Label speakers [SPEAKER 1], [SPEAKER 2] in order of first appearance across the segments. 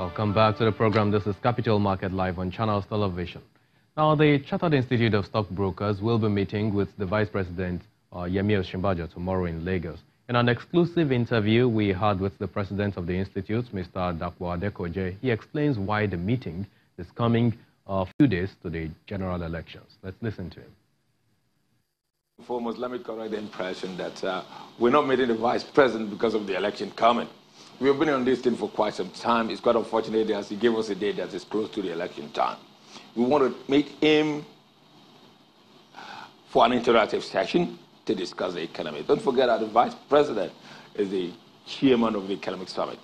[SPEAKER 1] Welcome back to the program. This is Capital Market Live on Channels Television. Now, the Chartered Institute of Stockbrokers will be meeting with the Vice President, Osinbajo, tomorrow in Lagos. In an exclusive interview we had with the President of the Institute, Mr. Adekoje, he explains why the meeting is coming a few days to the general elections. Let's listen to him.
[SPEAKER 2] Foremost, let me correct the impression that we're not meeting the Vice President because of the election coming. We have been on this thing for quite some time. It's quite unfortunate that he gave us a date that is close to the election time. We want to meet him for an interactive session to discuss the economy. Don't forget that the Vice President is the chairman of the Economic Summit.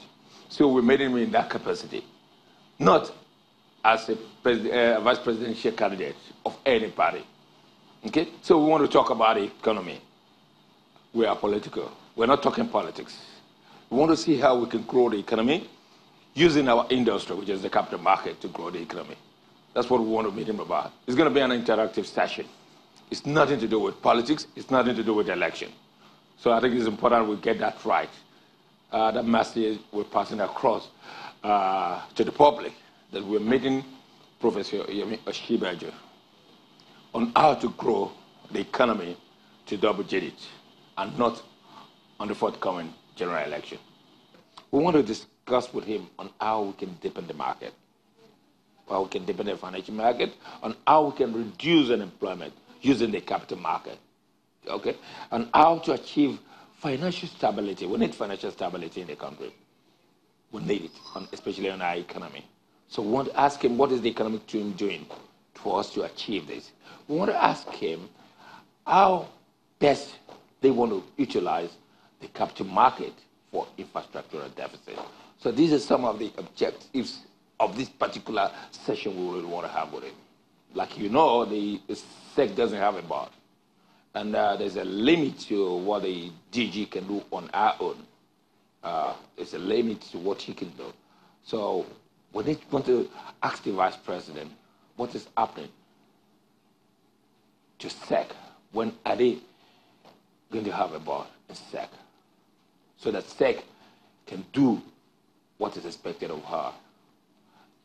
[SPEAKER 2] So we're meeting him in that capacity, not as a vice presidential candidate of any party. Okay? So we want to talk about the economy. We are political. We're not talking politics. We want to see how we can grow the economy using our industry, which is the capital market, to grow the economy. That's what we want to meet him about. It's going to be an interactive session. It's nothing to do with politics. It's nothing to do with election. So I think it's important we get that right. That message we're passing across to the public, that we're meeting Professor Osinbajo on how to grow the economy to double digits and not on the forthcoming general election. We want to discuss with him on how we can deepen the market, how we can deepen the financial market, on how we can reduce unemployment using the capital market, okay? And how to achieve financial stability. We need financial stability in the country. We need it, especially on our economy. So we want to ask him, what is the economic team doing for us to achieve this? We want to ask him how best they want to utilize the capital market for infrastructural deficit. So these are some of the objectives of this particular session we really want to have with him. Like you know, the SEC doesn't have a board. And there's a limit to what the DG can do on our own. There's a limit to what he can do. So we want to ask the Vice President, what is happening to SEC? When are they going to have a board in SEC? So that SEC can do what is expected of her.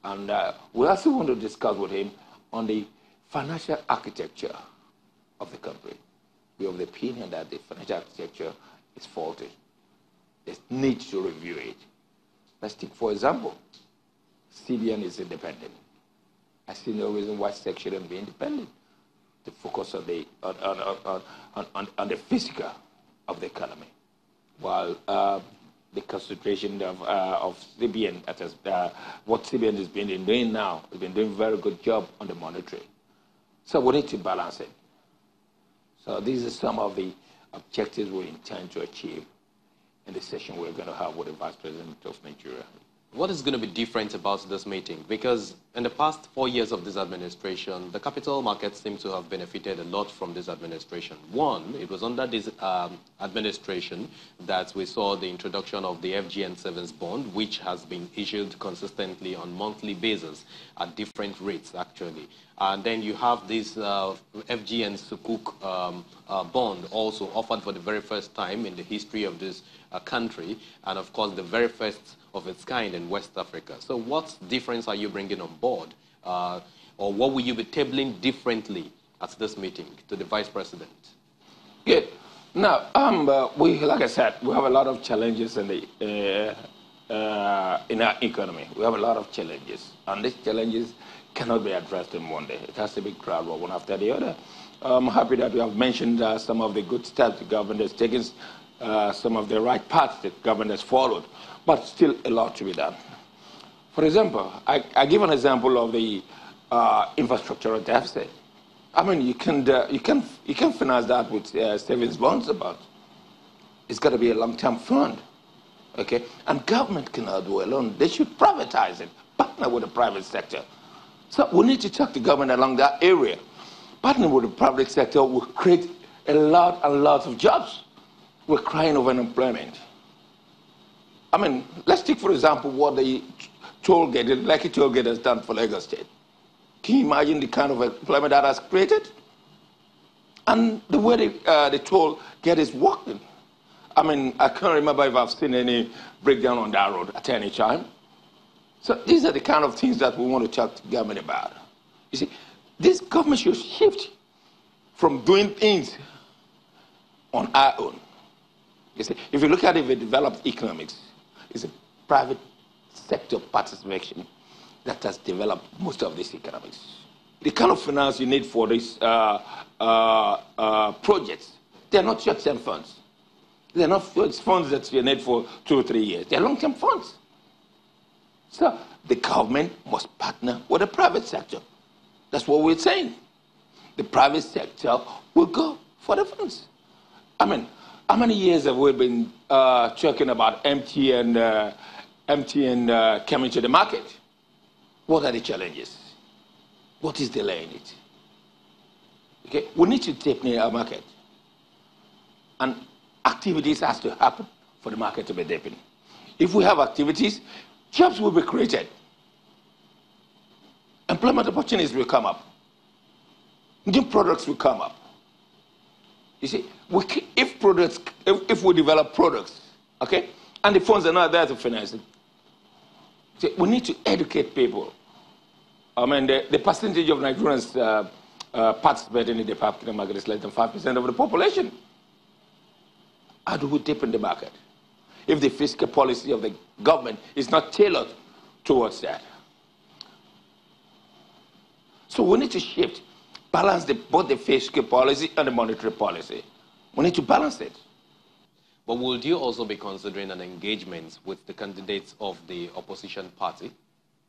[SPEAKER 2] And we also want to discuss with him on the financial architecture of the country. We have the opinion that the financial architecture is faulty. There's need to review it. Let's take, for example, CBN is independent. I see no reason why SEC shouldn't be independent to focus on the physical of the economy, while the concentration of CBN, that is, what CBN has been doing now, has been doing a very good job on the monetary. So we need to balance it. So these are some of the objectives we intend to achieve in the session we're going to have with the Vice President of Nigeria.
[SPEAKER 1] What is going to be different about this meeting? Because in the past 4 years of this administration, the capital markets seem to have benefited a lot from this administration. One, it was under this administration that we saw the introduction of the FGN Savings Bond, which has been issued consistently on monthly basis at different rates, actually. And then you have this FGN Sukuk bond also offered for the very first time in the history of this country, and of course the very first of its kind in West Africa. So what difference are you bringing on board? Or what will you be tabling differently at this meeting to the Vice President?
[SPEAKER 2] Good. Now, like I said, we have a lot of challenges in our economy. We have a lot of challenges, and these challenges cannot be addressed in one day. It has to be gradual, one after the other. I'm happy that we have mentioned some of the good steps the government has taken, some of the right paths the government has followed, but still a lot to be done. For example, I give an example of the infrastructural deficit. I mean, you can finance that with savings bonds, but it's got to be a long-term fund, okay? And government cannot do alone. They should privatize it, partner with the private sector. So we need to talk to government along that area. Partnering with the private sector will create a lot and lots of jobs. We're crying over unemployment. I mean, let's take, for example, what the toll gate, the Lekki toll gate has done for Lagos State. Can you imagine the kind of employment that has created? And the way the toll gate is working. I mean, I can't remember if I've seen any breakdown on that road at any time. So these are the kind of things that we want to talk to government about. You see, this government should shift from doing things on our own. You see, if you look at it with developed economics, it's a private sector participation that has developed most of this economics. The kind of finance you need for these projects, they're not short-term funds. They're not funds that you need for 2 or 3 years. They're long-term funds. So the government must partner with the private sector. That's what we're saying. The private sector will go for the funds. I mean, how many years have we been talking about MTN coming to the market? What are the challenges? What is delaying it? Okay, we need to deepen our market. And activities has to happen for the market to be deepened. If we have activities, jobs will be created. Employment opportunities will come up. New products will come up. You see, if we develop products, okay, and the funds are not there to finance it, see, we need to educate people. I mean, the percentage of Nigerians participating in the capital market is less than 5% of the population. How do we deepen the market if the fiscal policy of the government is not tailored towards that? So we need to shift, balance both the fiscal policy and the monetary policy. We need to balance it.
[SPEAKER 1] But would you also be considering an engagement with the candidates of the opposition party?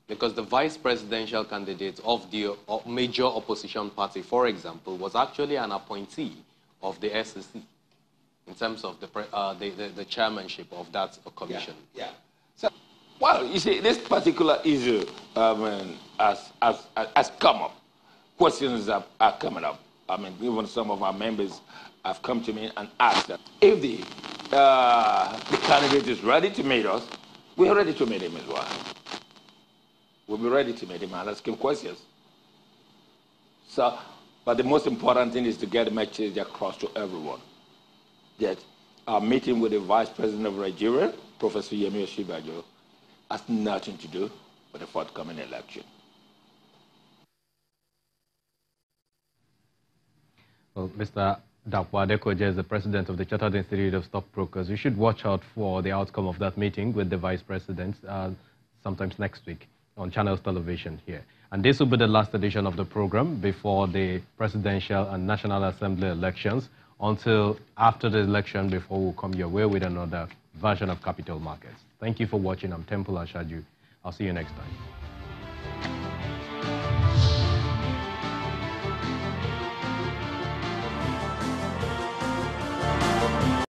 [SPEAKER 1] Because the vice presidential candidate of the major opposition party, for example, was actually an appointee of the SEC in terms of the chairmanship of that commission.
[SPEAKER 2] Yeah. So, well, you see, this particular issue has come up. Questions are coming up. I mean, even some of our members have come to me and asked that if the candidate is ready to meet us, we are ready to meet him as well. We'll be ready to meet him and ask him questions. So, but the most important thing is to get the message across to everyone that our meeting with the Vice President of Nigeria, Professor Osinbajo, has nothing to do with the forthcoming election.
[SPEAKER 1] Well, Mr. Dapo Adekoja is the president of the Chartered Institute of Stockbrokers. You should watch out for the outcome of that meeting with the Vice President sometimes next week on Channels Television here. And this will be the last edition of the program before the presidential and National Assembly elections, until after the election, before we'll come your way with another version of Capital Markets. Thank you for watching. I'm Temple Ashaju. I'll see you next time.